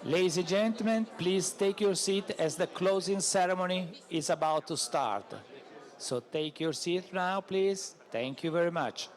Ladies and gentlemen, please take your seat as the closing ceremony is about to start. So take your seat now, please. Thank you very much.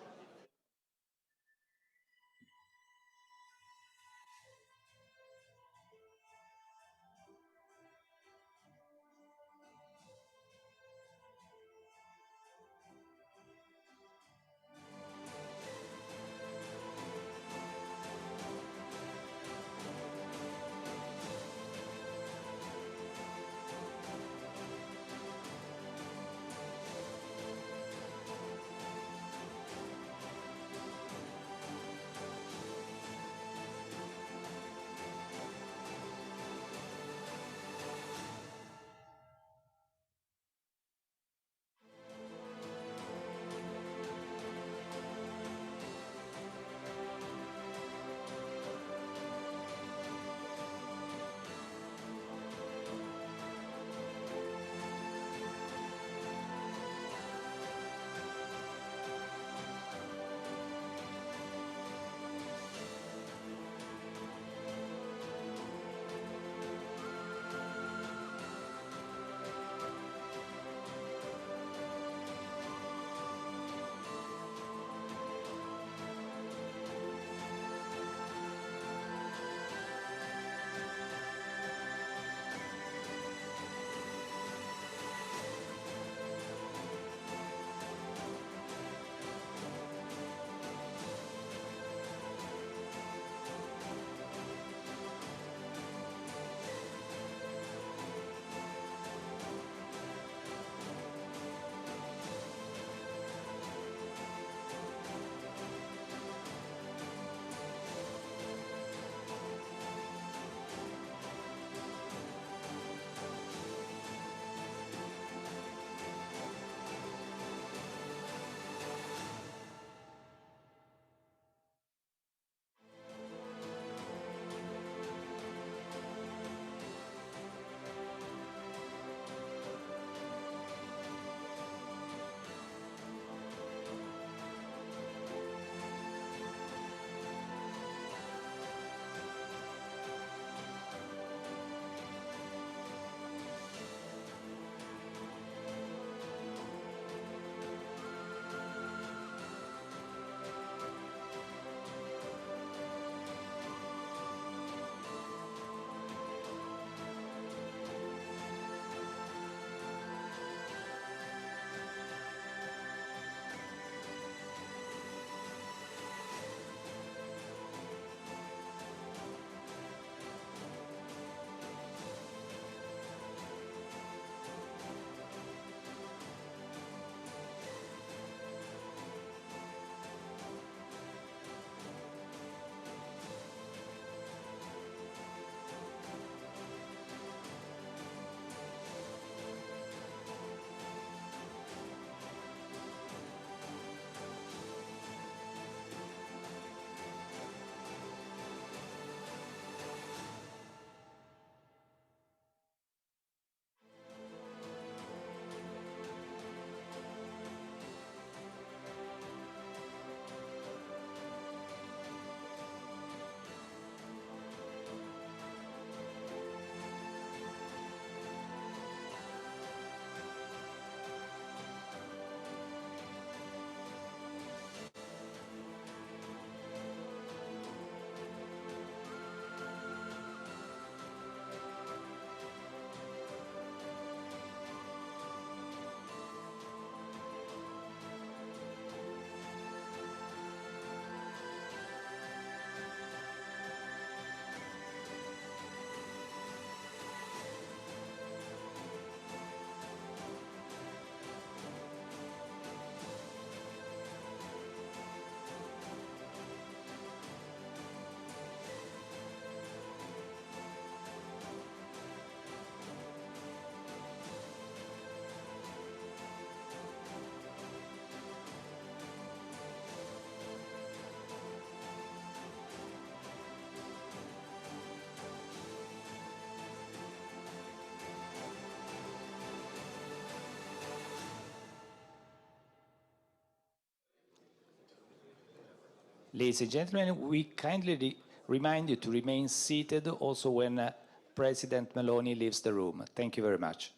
Ladies and gentlemen, we kindly remind you to remain seated also when President Meloni leaves the room. Thank you very much.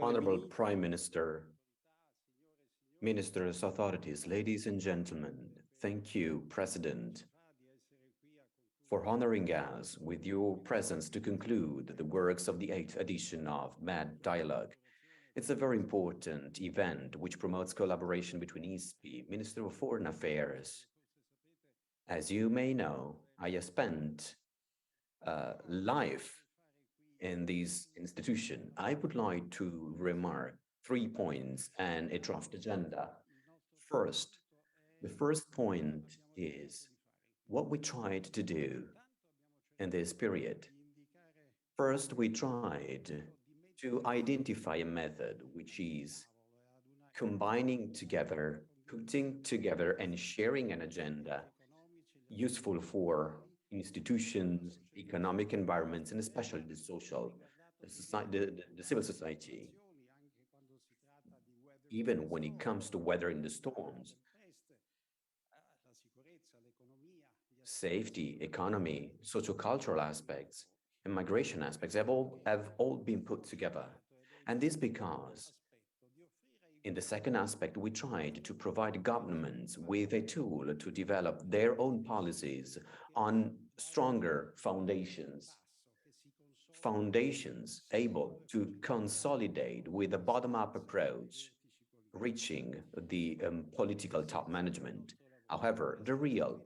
Honorable Prime Minister, ministers, authorities, ladies and gentlemen, thank you, President, for honoring us with your presence to conclude the works of the 8th edition of MAD Dialogue. It's a very important event which promotes collaboration between ISPI, Minister of Foreign Affairs. As you may know, I have spent life in this institution. I would like to remark 3 points and a draft agenda. First, the first point is what we tried to do in this period. First, we tried to identify a method which is combining together, putting together and sharing an agenda useful for institutions, economic environments, and especially the social, the civil society. Even when it comes to weathering the storms, safety, economy, sociocultural aspects, and migration aspects have all been put together. And this because in the second aspect, we tried to provide governments with a tool to develop their own policies on stronger foundations, able to consolidate with a bottom-up approach, reaching the political top management. However, the real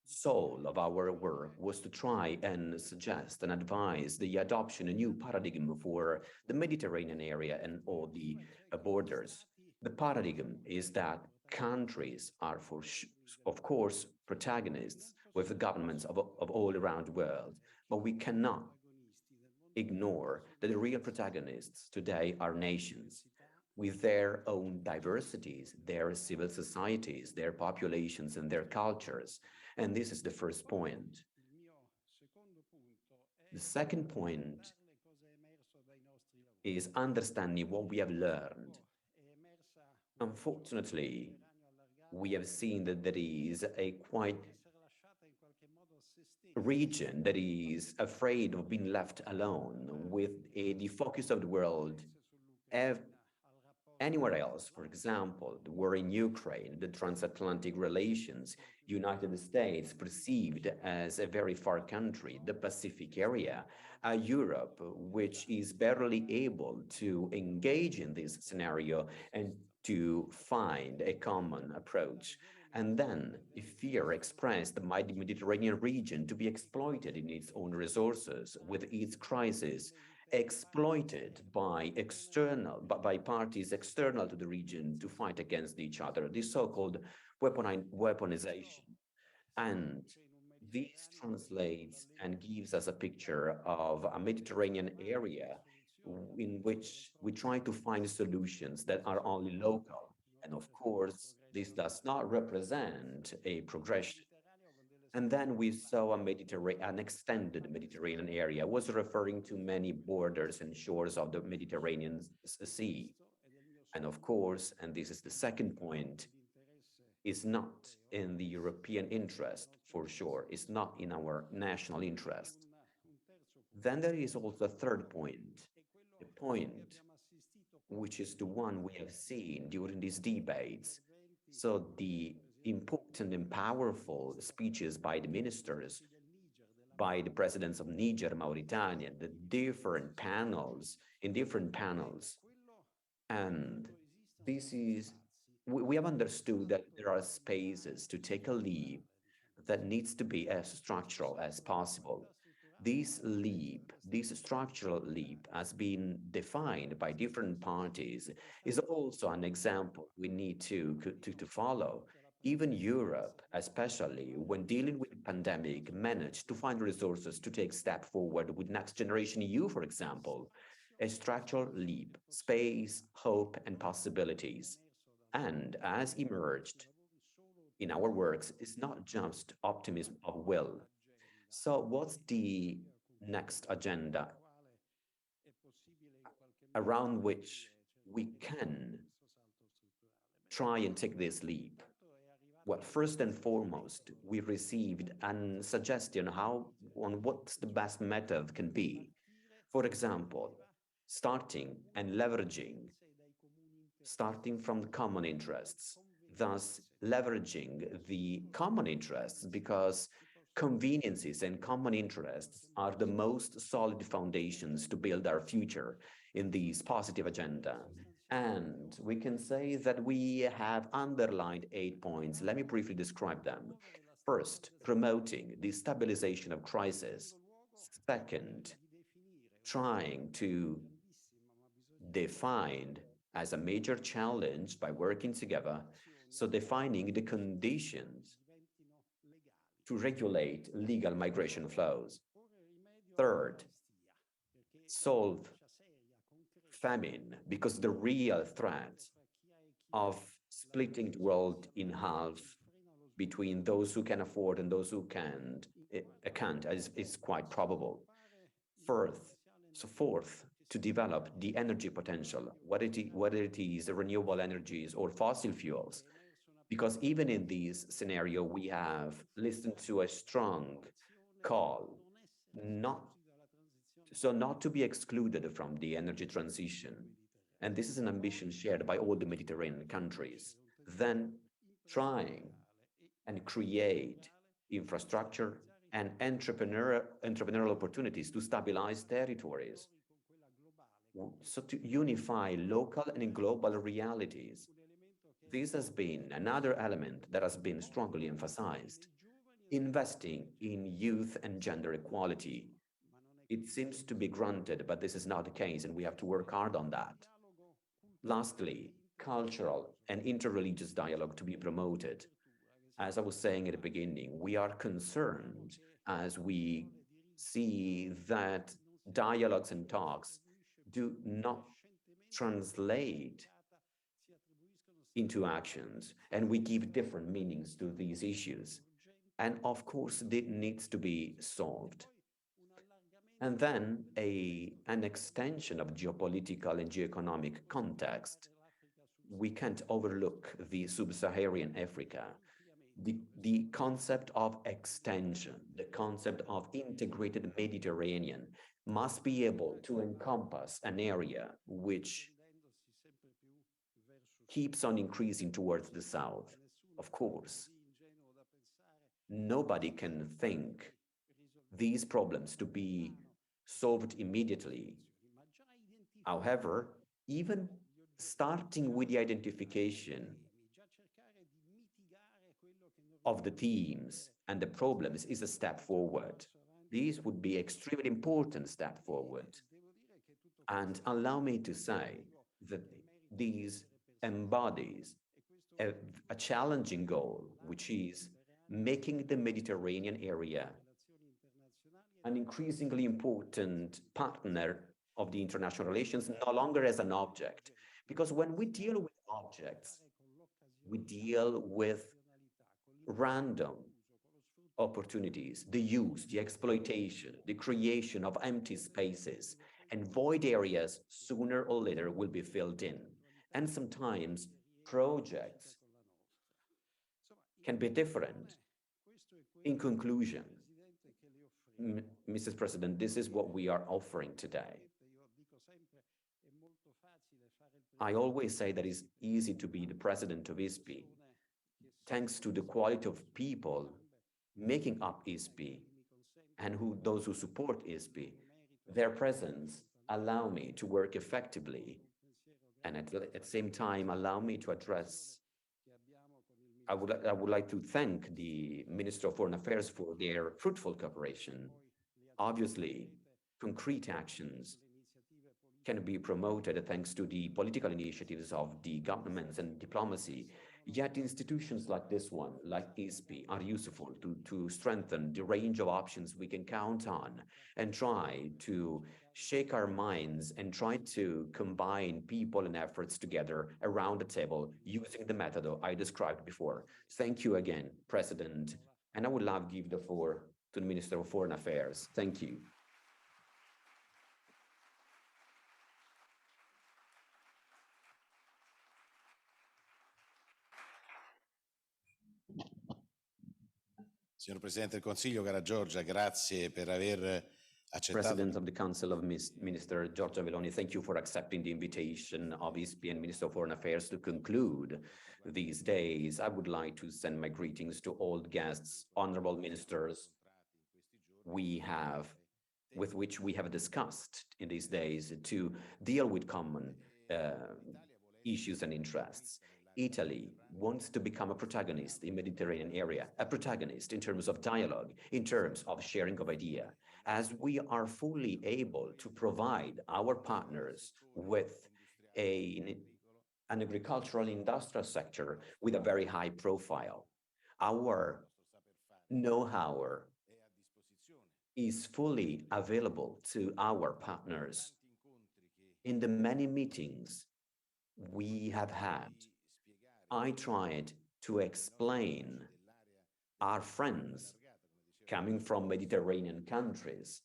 soul of our work was to try and suggest and advise the adoption of a new paradigm for the Mediterranean area and all the borders. The paradigm is that countries are, of course, protagonists with the governments of all around the world, but we cannot ignore that the real protagonists today are nations with their own diversities, their civil societies, their populations, and their cultures. And this is the first point. The second point is understanding what we have learned. Unfortunately, we have seen that there is a quite region that is afraid of being left alone with the focus of the world anywhere else. For example, the war in Ukraine, the transatlantic relations, United States perceived as a very far country, the Pacific area, Europe, which is barely able to engage in this scenario and to find a common approach. And then a fear expressed by the Mediterranean region to be exploited in its own resources with its crisis, exploited by parties external to the region to fight against each other, this so-called weaponization. And this translates and gives us a picture of a Mediterranean area in which we try to find solutions that are only local. And of course, this does not represent a progression. And then we saw an extended Mediterranean area. I was referring to many borders and shores of the Mediterranean Sea. And of course, and this is the second point, is not in the European interest, for sure. It's not in our national interest. Then there is also a third point, a point which is the one we have seen during these debates. So the important and powerful speeches by the ministers, by the presidents of Niger, Mauritania, the different panels, in different panels. And this is, we have understood that there are spaces to take a leap that needs to be as structural as possible. This leap, this structural leap, has been defined by different parties, is also an example we need to follow. Even Europe, especially when dealing with the pandemic, managed to find resources to take step forward with Next Generation EU, for example, a structural leap, space, hope, and possibilities. And as emerged in our works, is not just optimism of will. So what's the next agenda around which we can try and take this leap? Well, first and foremost, we received a suggestion on what's the best method can be. For example, starting and leveraging, starting from the common interests, thus leveraging the common interests, because conveniences and common interests are the most solid foundations to build our future in this positive agenda. And we can say that we have underlined 8 points. Let me briefly describe them. First, promoting the stabilization of crisis. Second, trying to define as a major challenge by working together, so defining the conditions to regulate legal migration flows. Third, solve famine, because the real threat of splitting the world in half between those who can afford and those who can't is quite probable. Fourth, to develop the energy potential, whether it is renewable energies or fossil fuels, because even in this scenario, we have listened to a strong call not to be excluded from the energy transition. And this is an ambition shared by all the Mediterranean countries. Then trying and create infrastructure and entrepreneurial opportunities to stabilize territories. So to unify local and global realities. This has been another element that has been strongly emphasized. Investing in youth and gender equality. It seems to be granted, but this is not the case, and we have to work hard on that. Lastly, cultural and interreligious dialogue to be promoted. As I was saying at the beginning, we are concerned as we see that dialogues and talks do not translate into actions, and we give different meanings to these issues. And of course, it needs to be solved. And then an extension of geopolitical and geoeconomic context. We can't overlook the sub-Saharan Africa. The concept of extension, the concept of integrated Mediterranean must be able to encompass an area which keeps on increasing towards the south. Of course, nobody can think these problems to be solved immediately. However, even starting with the identification of the themes and the problems is a step forward. These would be extremely important step forward. And allow me to say that these embodies a challenging goal, which is making the Mediterranean area an increasingly important partner of the international relations, no longer as an object. Because when we deal with objects, we deal with random opportunities, the use, the exploitation, the creation of empty spaces, and void areas sooner or later will be filled in. And sometimes projects can be different. In conclusion, Mrs. President, this is what we are offering today. I always say that it's easy to be the president of ISPI, thanks to the quality of people making up ISPI and those who support ISPI. Their presence allow me to work effectively, and at the same time allow me to address. I would like to thank the Minister of Foreign Affairs for their fruitful cooperation. Obviously, concrete actions can be promoted thanks to the political initiatives of the governments and diplomacy. Yet institutions like this one, like ISPI, are useful to strengthen the range of options we can count on and try to shake our minds and try to combine people and efforts together around the table using the method I described before. Thank you again, President. And I would love to give the floor to the Minister of Foreign Affairs. Thank you. Signor Presidente del Consiglio, cara Giorgia, grazie per aver accettato. President of the Council of Minister Giorgia Meloni, thank you for accepting the invitation of ECB Minister of Foreign Affairs to conclude these days. I would like to send my greetings to all guests, honorable ministers with which we have discussed in these days to deal with common issues and interests. Italy wants to become a protagonist in the Mediterranean area, a protagonist in terms of dialogue, in terms of sharing of ideas, as we are fully able to provide our partners with an agricultural industrial sector with a very high profile. Our know-how is fully available to our partners. In the many meetings we have had, I tried to explain our friends coming from Mediterranean countries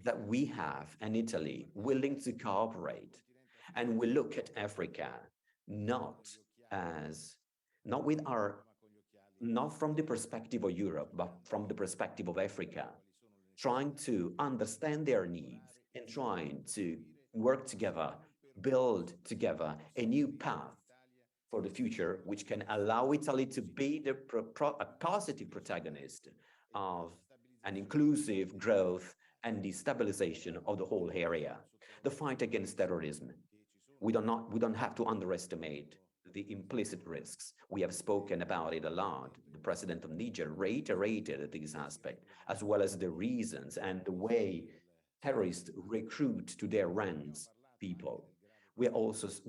that we have an Italy willing to cooperate, and we look at Africa not from the perspective of Europe, but from the perspective of Africa, trying to understand their needs and trying to work together, build together a new path for the future, which can allow Italy to be a positive protagonist of an inclusive growth and the stabilization of the whole area. The fight against terrorism, we don't have to underestimate the implicit risks. We have spoken about it a lot. The president of Niger reiterated this aspect, as well as the reasons and the way terrorists recruit to their ranks people. We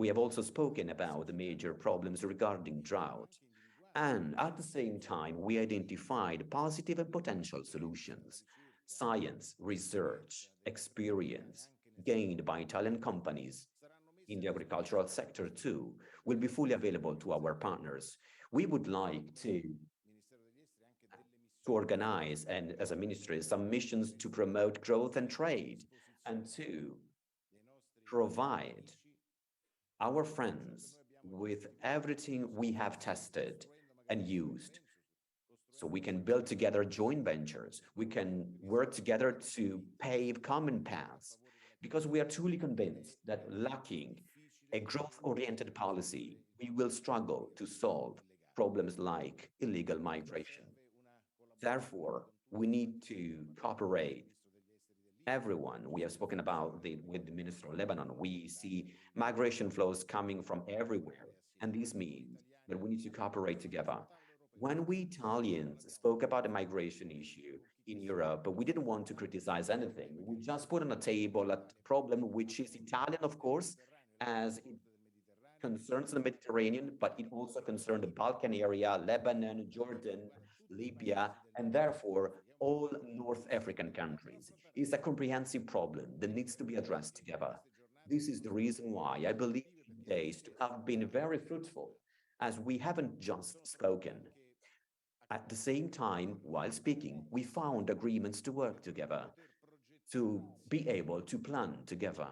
have also spoken about the major problems regarding drought. And at the same time, we identified positive and potential solutions. Science, research, experience gained by Italian companies in the agricultural sector too will be fully available to our partners. We would like to organize, and as a ministry, some missions to promote growth and trade, and to provide our friends with everything we have tested and used. So we can build together joint ventures. We can work together to pave common paths, because we are truly convinced that lacking a growth-oriented policy, we will struggle to solve problems like illegal migration. Therefore, we need to cooperate. Everyone, we have spoken about with the Minister of Lebanon, we see migration flows coming from everywhere, and this means that we need to cooperate together. When we Italians spoke about the migration issue in Europe, we didn't want to criticize anything. We just put on the table a problem which is Italian, of course, as it concerns the Mediterranean, but it also concerns the Balkan area, Lebanon, Jordan, Libya, and therefore all North African countries. It's a comprehensive problem that needs to be addressed together. This is the reason why I believe these days to have been very fruitful, as we haven't just spoken. At the same time, while speaking, we found agreements to work together, to be able to plan together.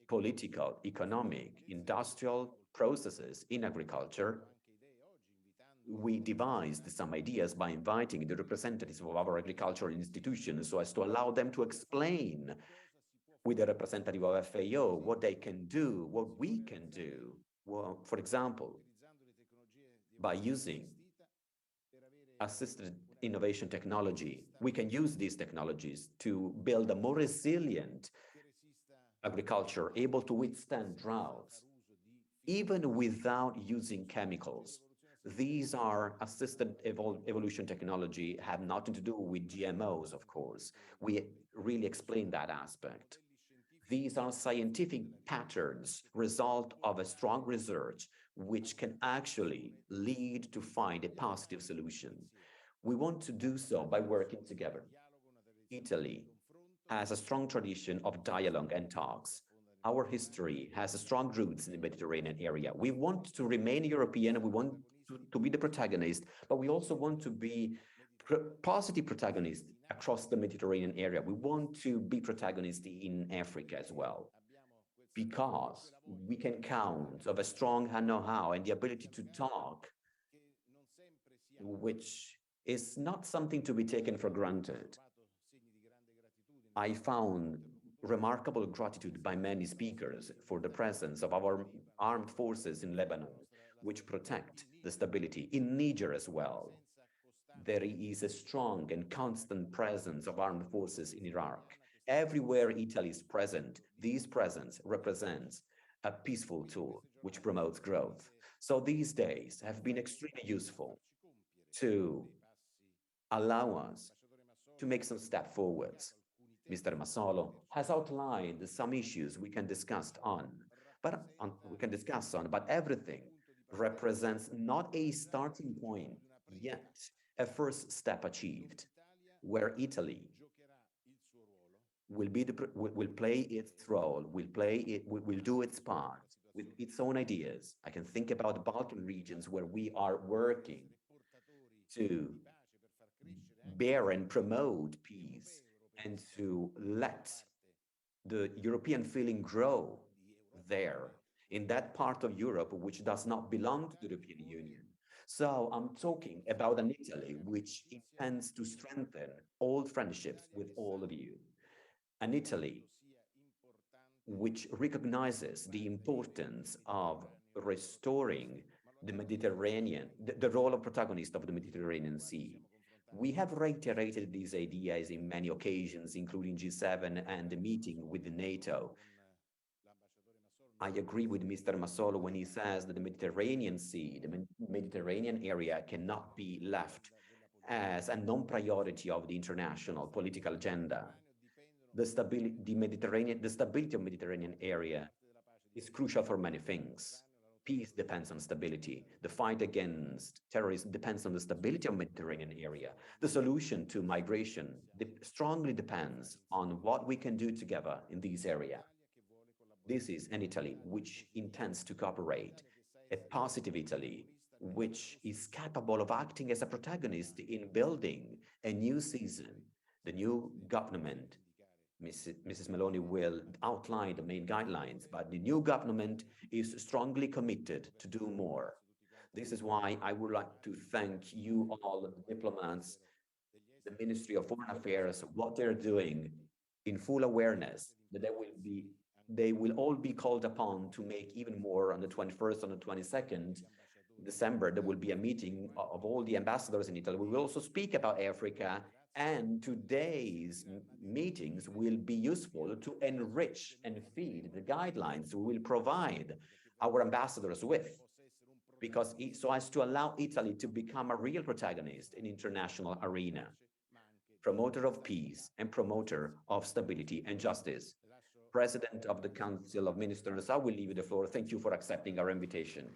Political, economic, industrial processes in agriculture. We devised some ideas by inviting the representatives of our agricultural institutions so as to allow them to explain with the representative of FAO what they can do, what we can do. Well, for example, by using assisted innovation technology, we can use these technologies to build a more resilient agriculture, able to withstand droughts, even without using chemicals. These are assisted evolution technology, have nothing to do with GMOs, of course. We really explain that aspect. These are scientific patterns, result of a strong research, which can actually lead to find a positive solution. We want to do so by working together. Italy has a strong tradition of dialogue and talks. Our history has strong roots in the Mediterranean area. We want to remain European, we want to be the protagonist, but we also want to be positive protagonists across the Mediterranean area. We want to be protagonists in Africa as well, because we can count on a strong know-how and the ability to talk, which is not something to be taken for granted. I found remarkable gratitude by many speakers for the presence of our armed forces in Lebanon, which protect the stability in Niger as well. There is a strong and constant presence of armed forces in Iraq. Everywhere Italy is present, this presence represents a peaceful tool which promotes growth. So these days have been extremely useful to allow us to make some step forwards. Mr. Massolo has outlined some issues we can discuss on, but everything represents not a starting point yet, a first step achieved, where Italy will play its role, will do its part with its own ideas. I can think about the Balkan regions where we are working to bear and promote peace and to let the European feeling grow there, in that part of Europe which does not belong to the European Union. So I'm talking about an Italy which intends to strengthen old friendships with all of you. An Italy which recognizes the importance of restoring the Mediterranean, the role of protagonist of the Mediterranean Sea. We have reiterated these ideas in many occasions, including G7 and the meeting with NATO. I agree with Mr. Massolo when he says that the Mediterranean Sea, the Mediterranean area cannot be left as a non-priority of the international political agenda. The stability of Mediterranean area is crucial for many things. Peace depends on stability. The fight against terrorism depends on the stability of Mediterranean area. The solution to migration strongly depends on what we can do together in this area. This is an Italy which intends to cooperate, a positive Italy which is capable of acting as a protagonist in building a new season. The new government, Mrs. Meloni will outline the main guidelines, but the new government is strongly committed to do more. This is why I would like to thank you all, the diplomats, the Ministry of Foreign Affairs, what they're doing in full awareness that they will all be called upon to make even more on the 21st, on the 22nd December. There will be a meeting of all the ambassadors in Italy. We will also speak about Africa, and today's meetings will be useful to enrich and feed the guidelines we will provide our ambassadors with, because so as to allow Italy to become a real protagonist in international arena, promoter of peace and promoter of stability and justice. President of the Council of Ministers, I will leave you the floor. Thank you for accepting our invitation.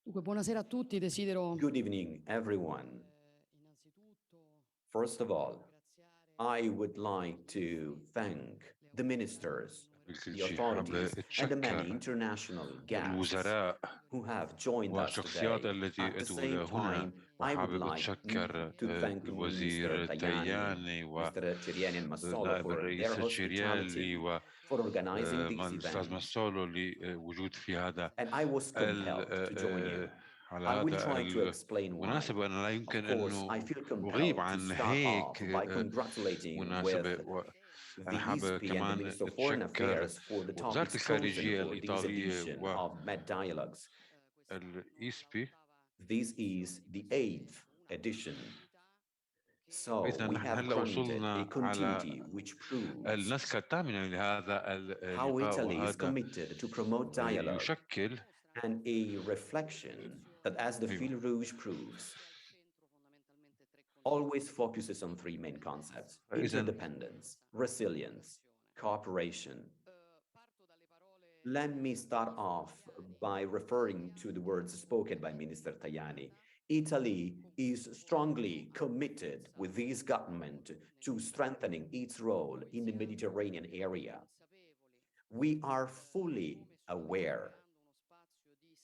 Buonasera a tutti, desidero Good evening, everyone. First of all, I would like to thank the ministers, the authorities, and the many international guests who have joined us today. At the same time, I would like to thank Mr. Tajani, Mr. Ciriani and Massolo for their hospitality, for organizing this event. And I was compelled to join you. I will try to explain why. Of course, I feel compelled to start off by congratulating with the ISPI and the Minister of Foreign Affairs for the topics chosen for this edition of Med Dialogues. This is the 8th edition. So we have granted a continuity which proves how Italy is committed to promote dialogue, and a reflection that, as the Fil Rouge proves, always focuses on 3 main concepts: interdependence, resilience, cooperation. Let me start off by referring to the words spoken by Minister Tajani. Italy is strongly committed with this government to strengthening its role in the Mediterranean area. We are fully aware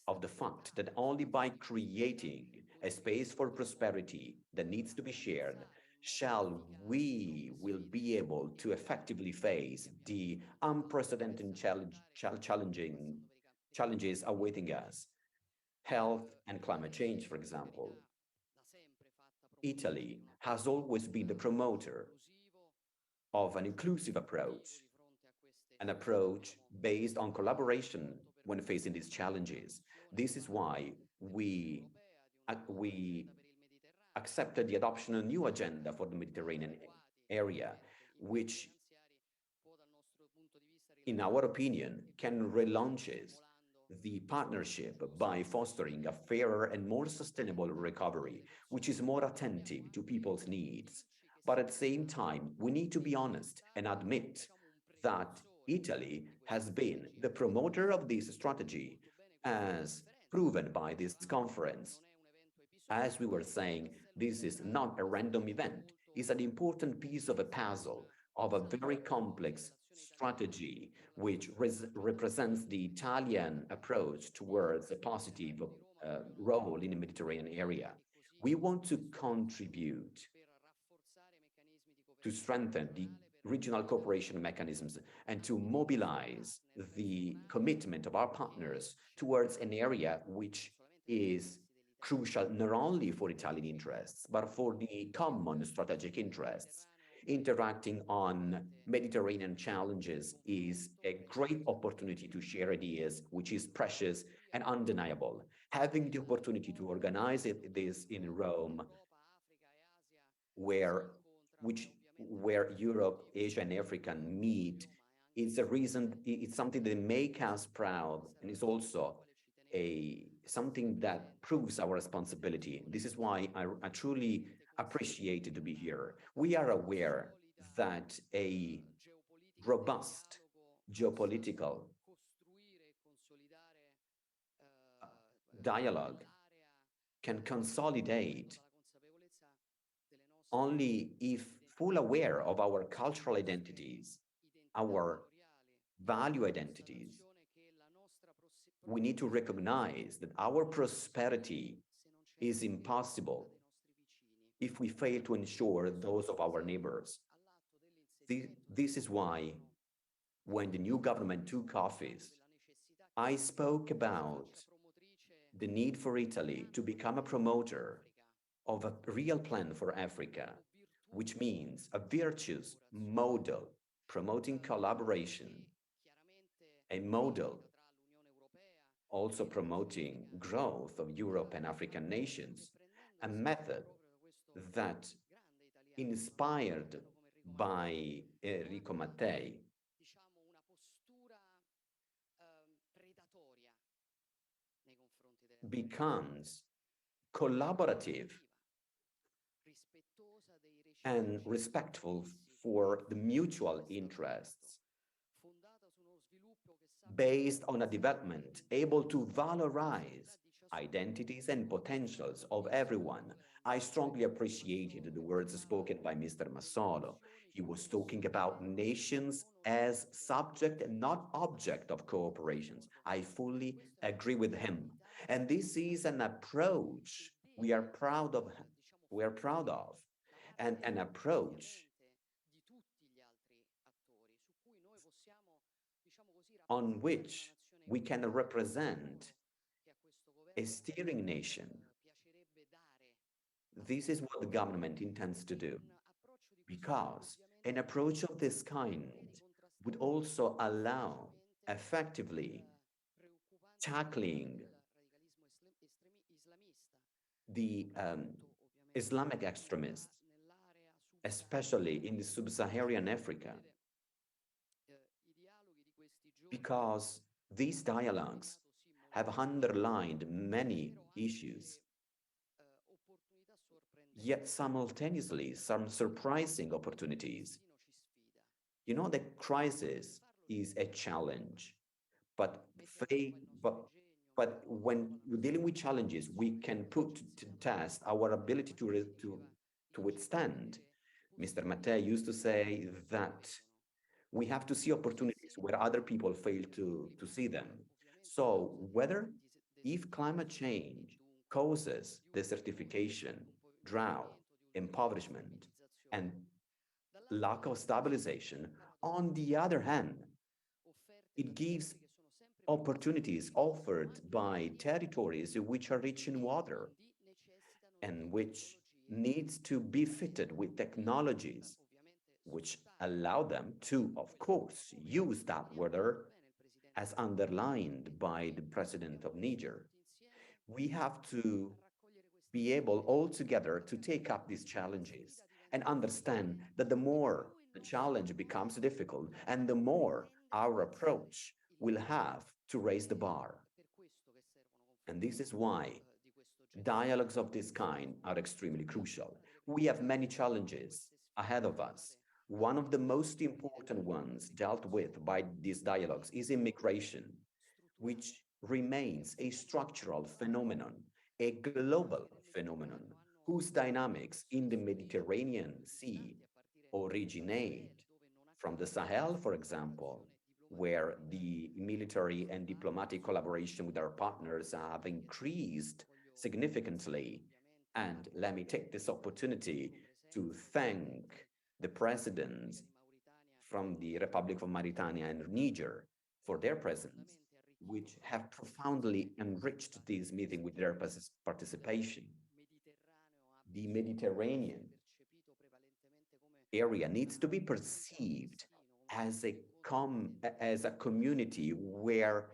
of the fact that only by creating a space for prosperity that needs to be shared shall we will be able to effectively face the unprecedented challenges awaiting us, health and climate change, for example. Italy has always been the promoter of an inclusive approach, an approach based on collaboration when facing these challenges. This is why we accepted the adoption of a new agenda for the Mediterranean area, which, in our opinion, can relaunches the partnership by fostering a fairer and more sustainable recovery, which is more attentive to people's needs. But at the same time, we need to be honest and admit that Italy has been the promoter of this strategy, as proven by this conference. As we were saying, this is not a random event. It's an important piece of a puzzle of a very complex strategy, which represents the Italian approach towards a positive role in the Mediterranean area. We want to contribute to strengthen the regional cooperation mechanisms and to mobilize the commitment of our partners towards an area which is crucial not only for Italian interests, but for the common strategic interests. Interacting on Mediterranean challenges is a great opportunity to share ideas, which is precious and undeniable. Having the opportunity to organize this in Rome, where Europe, Asia, and Africa meet, it's a reason, it's something that makes us proud, and it's also something that proves our responsibility. This is why I truly appreciate it to be here. We are aware that a robust geopolitical dialogue can consolidate only if full aware of our cultural identities, our value identities. We need to recognize that our prosperity is impossible if we fail to ensure those of our neighbors. This is why, when the new government took office, I spoke about the need for Italy to become a promoter of a real plan for Africa, which means a virtuous model promoting collaboration, a model also promoting growth of Europe and African nations, a method that, inspired by Enrico Mattei, becomes collaborative and respectful for the mutual interests, based on a development able to valorize identities and potentials of everyone. I strongly appreciated the words spoken by Mr. Massolo. He was talking about nations as subject and not object of cooperations. I fully agree with him. And this is an approach we are proud of. And an approach on which we can represent a steering nation. This is what the government intends to do, because an approach of this kind would also allow effectively tackling the Islamic extremists, especially in the sub-Saharan Africa, because these dialogues have underlined many issues, yet simultaneously some surprising opportunities. You know, the crisis is a challenge, but when we're dealing with challenges, we can put to test our ability to withstand. Mr. Mattei used to say that we have to see opportunities where other people fail to see them. So if climate change causes desertification, drought, impoverishment, and lack of stabilization. On the other hand, it gives opportunities offered by territories which are rich in water and which needs to be fitted with technologies which allow them to, of course, use that water as underlined by the president of Niger. We have to be able all together to take up these challenges and understand that the more the challenge becomes difficult and the more our approach will have to raise the bar. And this is why dialogues of this kind are extremely crucial. We have many challenges ahead of us. One of the most important ones dealt with by these dialogues is immigration, which remains a structural phenomenon, a global phenomenon, whose dynamics in the Mediterranean Sea originate from the Sahel, for example, where the military and diplomatic collaboration with our partners have increased significantly. And let me take this opportunity to thank the presidents from the Republic of Mauritania and Niger for their presence, which have profoundly enriched this meeting with their participation. The Mediterranean area needs to be perceived as a community where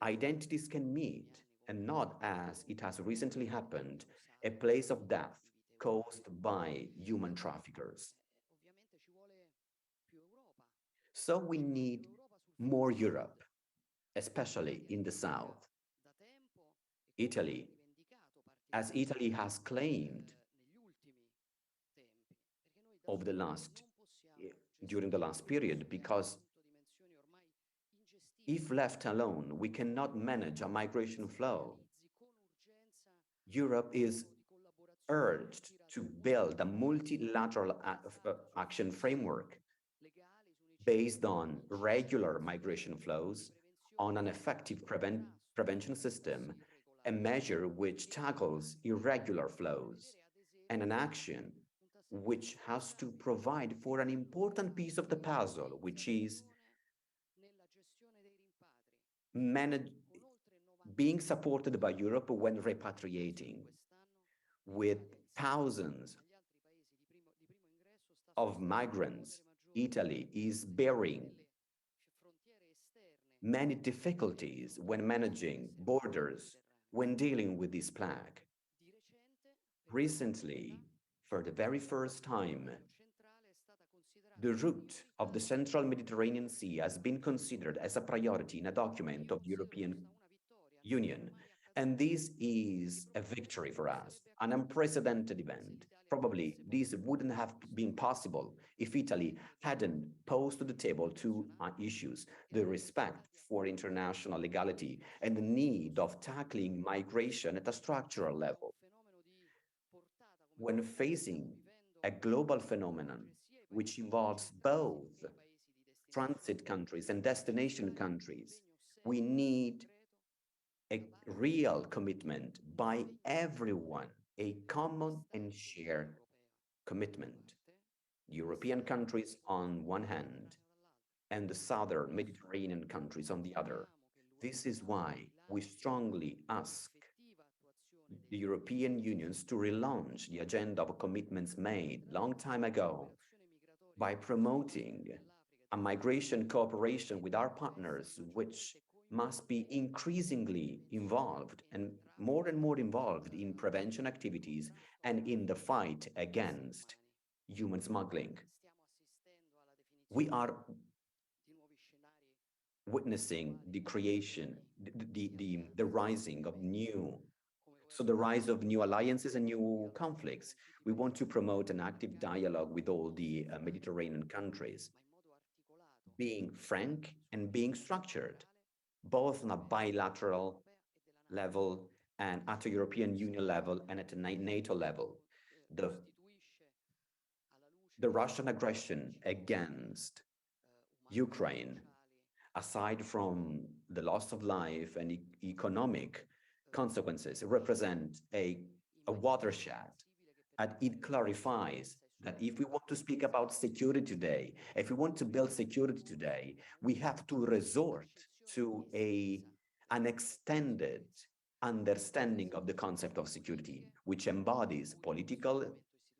identities can meet, and not, as it has recently happened, a place of death caused by human traffickers. So we need more Europe, especially in the south. Italy, as Italy has claimed over the during the last period, because if left alone, we cannot manage a migration flow. Europe is urged to build a multilateral action framework based on regular migration flows, on an effective prevention system, a measure which tackles irregular flows, and an action which has to provide for an important piece of the puzzle, which is being supported by Europe when repatriating, with thousands of migrants. Italy is bearing many difficulties when managing borders, when dealing with this plague. Recently, for the very first time, the route of the central Mediterranean Sea has been considered as a priority in a document of the European Union. And this is a victory for us, an unprecedented event. Probably this wouldn't have been possible if Italy hadn't posed to the table two issues: the respect for international legality and the need of tackling migration at a structural level. When facing a global phenomenon which involves both transit countries and destination countries, we need a real commitment by everyone, a common and shared commitment. European countries on one hand, and the southern Mediterranean countries on the other. This is why we strongly ask the European Unions to relaunch the agenda of commitments made long time ago by promoting a migration cooperation with our partners, which must be increasingly involved and more involved in prevention activities and in the fight against human smuggling. We are witnessing the creation, the rising of the rise of new alliances and new conflicts. We want to promote an active dialogue with all the Mediterranean countries, being frank and being structured, both on a bilateral level and at a European Union level and at a NATO level. The Russian aggression against Ukraine, aside from the loss of life and economic consequences, represent a watershed, and it clarifies that if we want to speak about security today, if we want to build security today, we have to resort to an extended understanding of the concept of security, which embodies political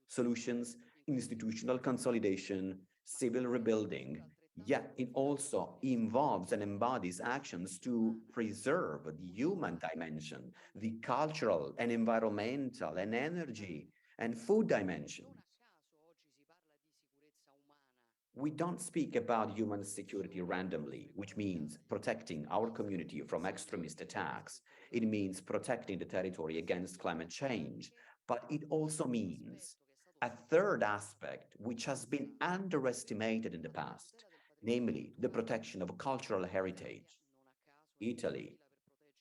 solutions, institutional consolidation, civil rebuilding, yet it also involves and embodies actions to preserve the human dimension, the cultural and environmental and energy and food dimension. We don't speak about human security randomly, which means protecting our community from extremist attacks. It means protecting the territory against climate change, but it also means a third aspect which has been underestimated in the past, namely the protection of cultural heritage. Italy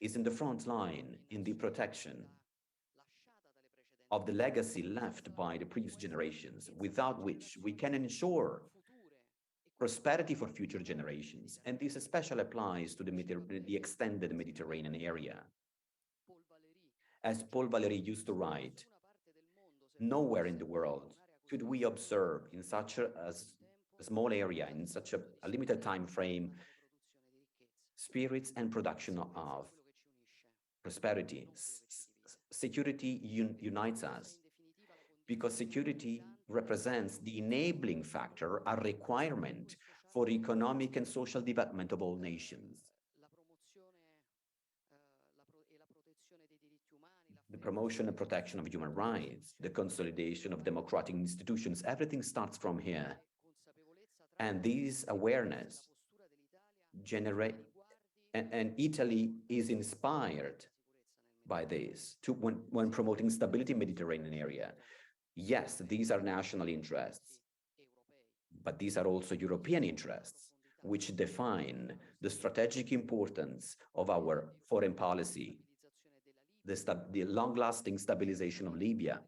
is in the front line in the protection of the legacy left by the previous generations, without which we can ensure prosperity for future generations. And this especially applies to the extended Mediterranean area. As Paul Valéry used to write, nowhere in the world could we observe in such a small area, in such a limited time frame, spirits and production of prosperity. Security unites us, because security represents the enabling factor, a requirement for economic and social development of all nations. The promotion and protection of human rights, the consolidation of democratic institutions, everything starts from here. And this awareness and Italy is inspired by this when promoting stability in the Mediterranean area. Yes, these are national interests, but these are also European interests, which define the strategic importance of our foreign policy. The long-lasting stabilization of Libya,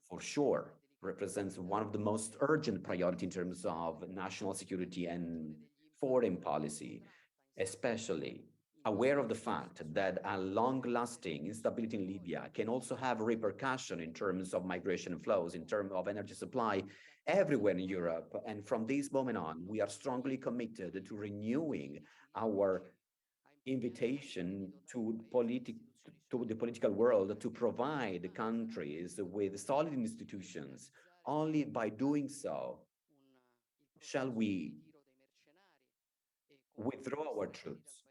for sure, represents one of the most urgent priorities in terms of national security and foreign policy, especially aware of the fact that a long-lasting instability in Libya can also have repercussion in terms of migration flows, in terms of energy supply everywhere in Europe. And from this moment on, we are strongly committed to renewing our invitation to the political world to provide countries with solid institutions. Only by doing so shall we withdraw our troops.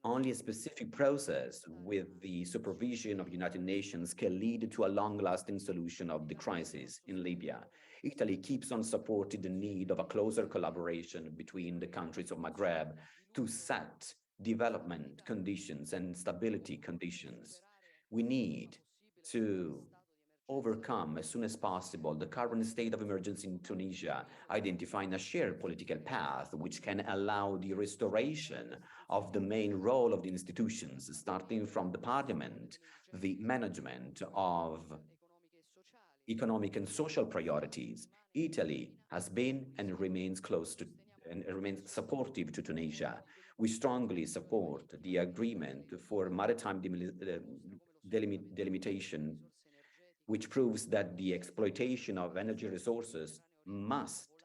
Only a specific process with the supervision of the United Nations can lead to a long-lasting solution of the crisis in Libya. Italy keeps on supporting the need of a closer collaboration between the countries of Maghreb to set development conditions and stability conditions. We need to overcome as soon as possible the current state of emergency in Tunisia, identifying a shared political path which can allow the restoration of the main role of the institutions, starting from the parliament, the management of economic and social priorities. Italy has been and remains remains supportive to Tunisia. We strongly support the agreement for maritime delimitation, which proves that the exploitation of energy resources must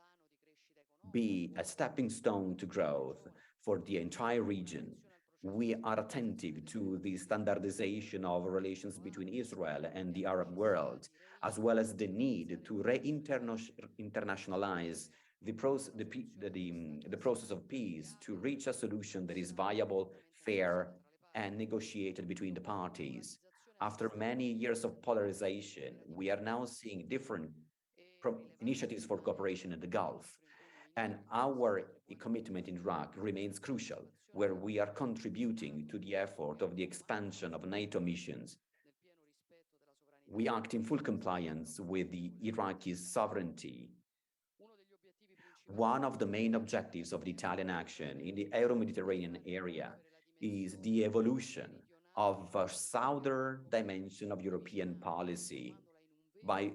be a stepping stone to growth for the entire region. We are attentive to the standardization of relations between Israel and the Arab world, as well as the need to internationalize the process of peace to reach a solution that is viable, fair, and negotiated between the parties. After many years of polarization, we are now seeing different initiatives for cooperation in the Gulf. And our commitment in Iraq remains crucial, where we are contributing to the effort of the expansion of NATO missions. We act in full compliance with the Iraqi sovereignty. One of the main objectives of the Italian action in the Euro-Mediterranean area is the evolution of a southern dimension of European policy by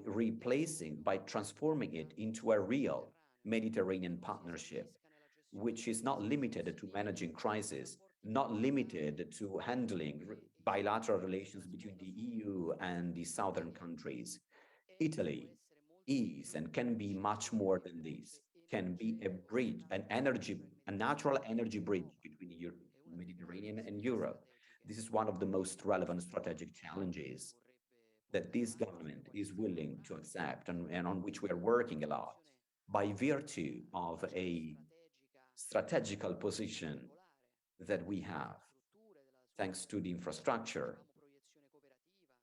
transforming it into a real Mediterranean partnership, which is not limited to managing crisis, not limited to handling bilateral relations between the EU and the southern countries. Italy is and can be much more than this, can be a bridge, a natural energy bridge between the Mediterranean and Europe. This is one of the most relevant strategic challenges that this government is willing to accept and on which we are working a lot by virtue of a strategical position that we have, thanks to the infrastructure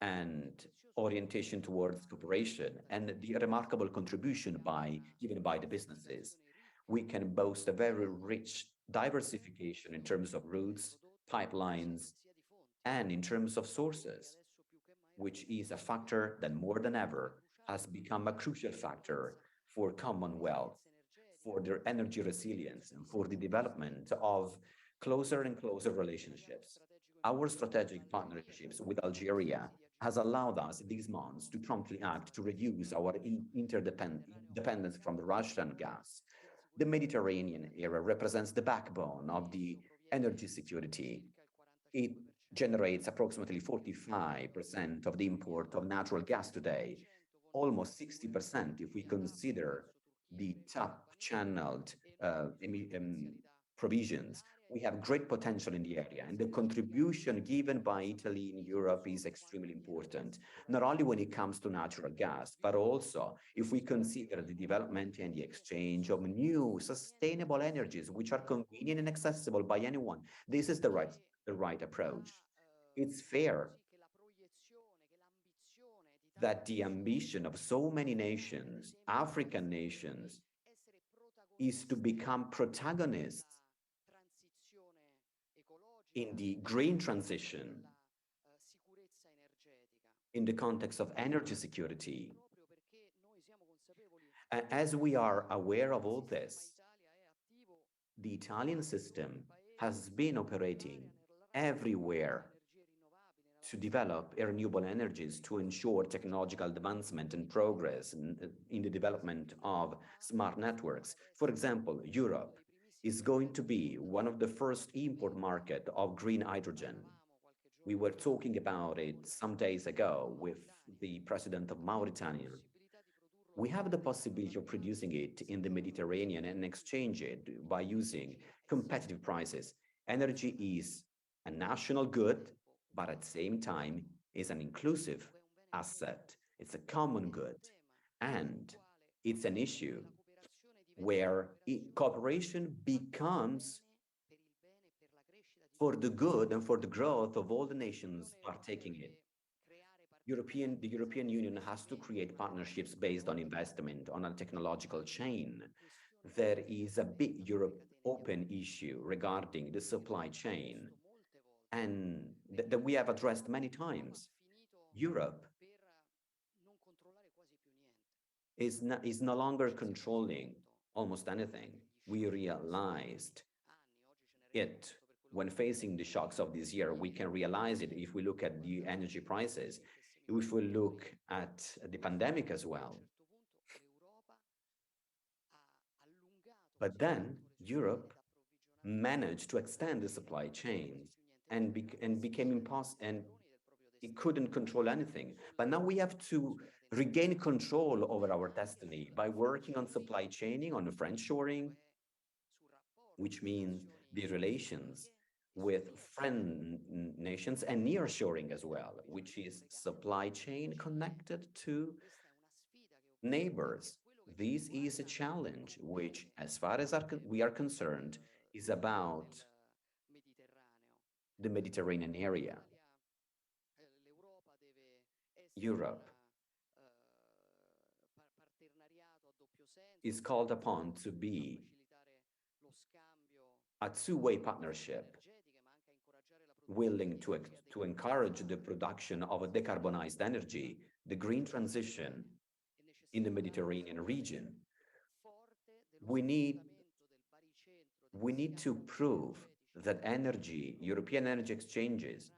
and orientation towards cooperation and the remarkable contribution given by the businesses. We can boast a very rich diversification in terms of routes, pipelines, and in terms of sources, which is a factor that more than ever has become a crucial factor for Commonwealth, for their energy resilience, and for the development of closer and closer relationships. Our strategic partnerships with Algeria has allowed us these months to promptly act to reduce our interdependence from the Russian gas. The Mediterranean area represents the backbone of the energy security. It generates approximately 45% of the import of natural gas today, almost 60% if we consider the top-channeled provisions. We have great potential in the area, and the contribution given by Italy in Europe is extremely important, not only when it comes to natural gas, but also if we consider the development and the exchange of new sustainable energies, which are convenient and accessible by anyone. This is the right approach. It's fair that the ambition of so many nations, African nations, is to become protagonists in the green transition, in the context of energy security. As we are aware of all this, the Italian system has been operating everywhere to develop renewable energies to ensure technological advancement and progress in the development of smart networks. For example, Europe is going to be one of the first import market of green hydrogen. We were talking about it some days ago with the president of Mauritania. We have the possibility of producing it in the Mediterranean and exchange it by using competitive prices. Energy is a national good, but at the same time is an inclusive asset. It's a common good, and it's an issue where cooperation becomes for the good and for the growth of all the nations partaking in it. The European Union has to create partnerships based on investment on a technological chain. There is a big open issue regarding the supply chain, and that we have addressed many times. Europe is no longer controlling almost anything. We realized it when facing the shocks of this year. We can realize it if we look at the energy prices, if we look at the pandemic as well. But then Europe managed to extend the supply chains and became impossible, and it couldn't control anything. But now we have to regain control over our destiny by working on supply chaining, on friendshoring, which means the relations with friend nations, and nearshoring as well, which is supply chain connected to neighbors. This is a challenge which, as far as we are concerned, is about the Mediterranean area. Europe is called upon to be a two-way partnership, willing to encourage the production of a decarbonized energy, the green transition in the Mediterranean region. We need to prove that European energy exchanges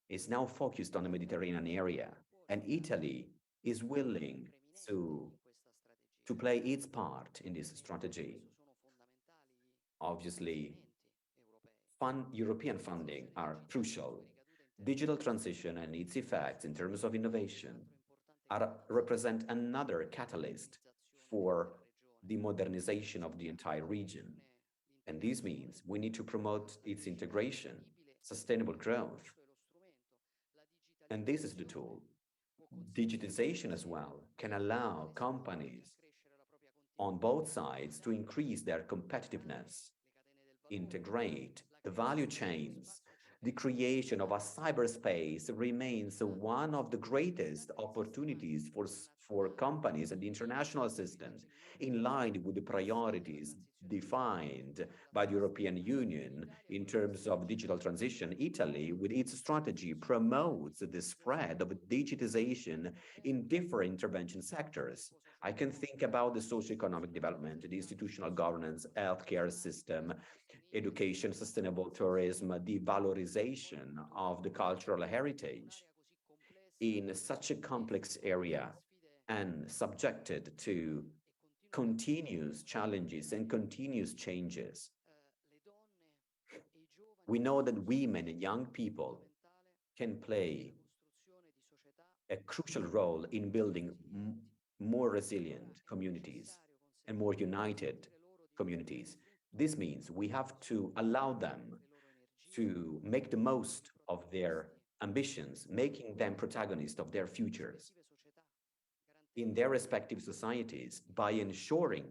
is now focused on the Mediterranean area, and Italy is willing to play its part in this strategy. Obviously, European funding are crucial. Digital transition and its effects in terms of innovation represent another catalyst for the modernization of the entire region. And this means we need to promote its integration, sustainable growth. And this is the tool. Digitization as well can allow companies on both sides to increase their competitiveness, integrate the value chains. The creation of a cyberspace remains one of the greatest opportunities for companies and the international systems, in line with the priorities defined by the European Union in terms of digital transition. Italy, with its strategy, promotes the spread of digitization in different intervention sectors. I can think about the socio-economic development, the institutional governance, healthcare system, education, sustainable tourism, the valorization of the cultural heritage in such a complex area and subjected to continuous challenges and continuous changes. We know that women and young people can play a crucial role in building more resilient communities and more united communities. This means we have to allow them to make the most of their ambitions, making them protagonists of their futures in their respective societies by ensuring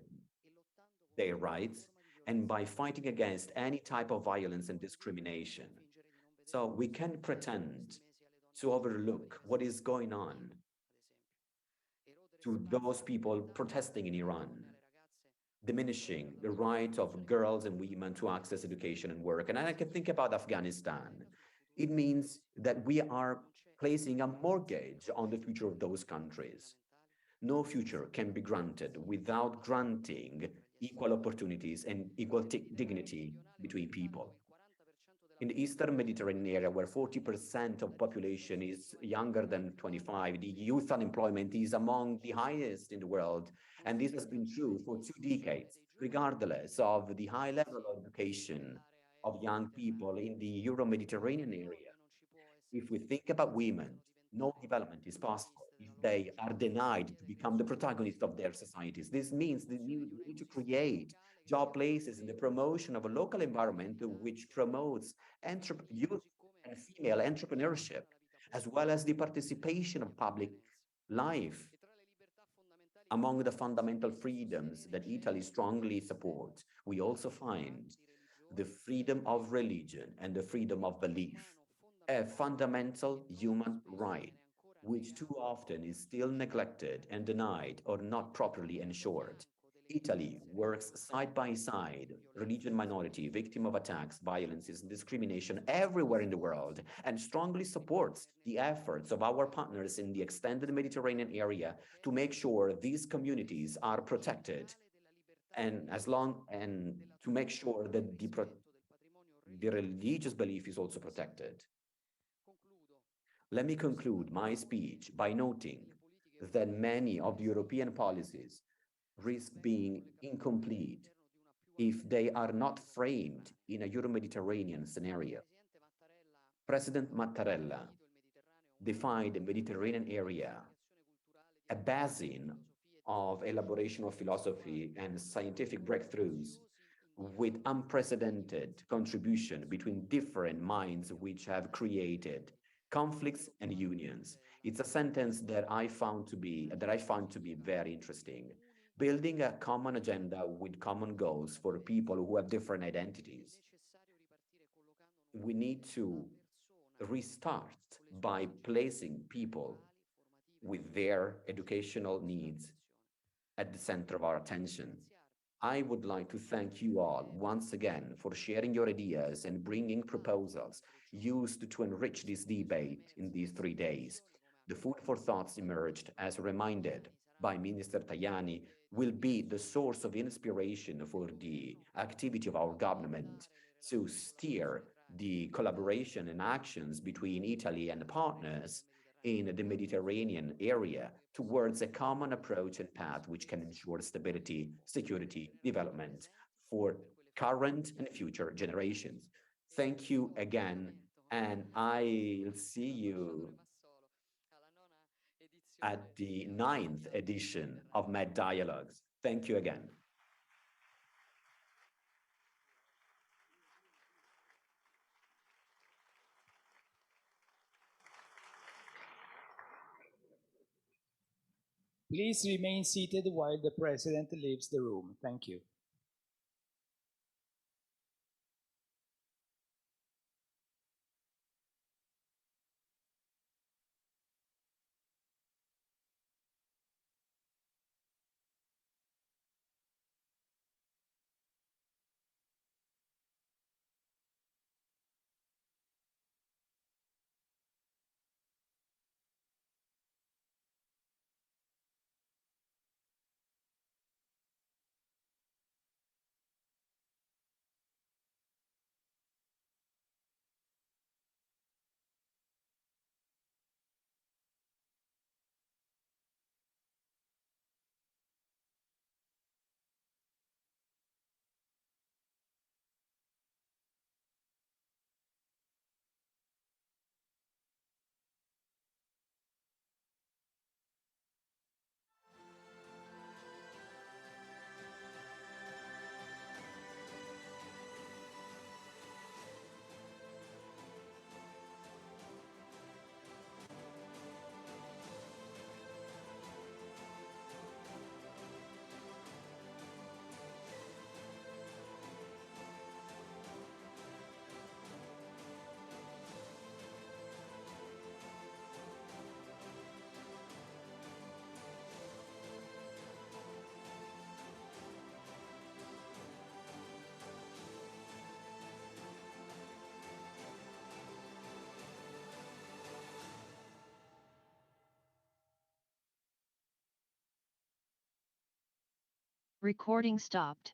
their rights and by fighting against any type of violence and discrimination. So we can pretend to overlook what is going on to those people protesting in Iran, diminishing the right of girls and women to access education and work. And I can think about Afghanistan. It means that we are placing a mortgage on the future of those countries. No future can be granted without granting equal opportunities and equal dignity between people. In the Eastern Mediterranean area, where 40% of population is younger than 25, the youth unemployment is among the highest in the world. And this has been true for 2 decades, regardless of the high level of education of young people in the Euro-Mediterranean area. If we think about women, no development is possible if they are denied to become the protagonists of their societies. This means we need to create job places and the promotion of a local environment which promotes youth and female entrepreneurship, as well as the participation of public life. Among the fundamental freedoms that Italy strongly supports, we also find the freedom of religion and the freedom of belief, a fundamental human right, which too often is still neglected and denied or not properly ensured. Italy works side by side, religion minority, victim of attacks, violences, and discrimination everywhere in the world, and strongly supports the efforts of our partners in the extended Mediterranean area to make sure these communities are protected, and to make sure that the religious belief is also protected. Let me conclude my speech by noting that many of the European policies risk being incomplete if they are not framed in a Euro-Mediterranean scenario. President Mattarella defined the Mediterranean area a basin of elaboration of philosophy and scientific breakthroughs with unprecedented contribution between different minds which have created conflicts and unions. It's a sentence that I found to be very interesting. Building a common agenda with common goals for people who have different identities. We need to restart by placing people with their educational needs at the center of our attention. I would like to thank you all once again for sharing your ideas and bringing proposals used to enrich this debate in these 3 days. The food for thoughts emerged, as reminded by Minister Tajani, will be the source of inspiration for the activity of our government to steer the collaboration and actions between Italy and partners in the Mediterranean area towards a common approach and path which can ensure stability, security, development for current and future generations. Thank you again, and I'll see you at the 9th edition of Med Dialogues. Thank you again. Please remain seated while the President leaves the room. Thank you. Recording stopped.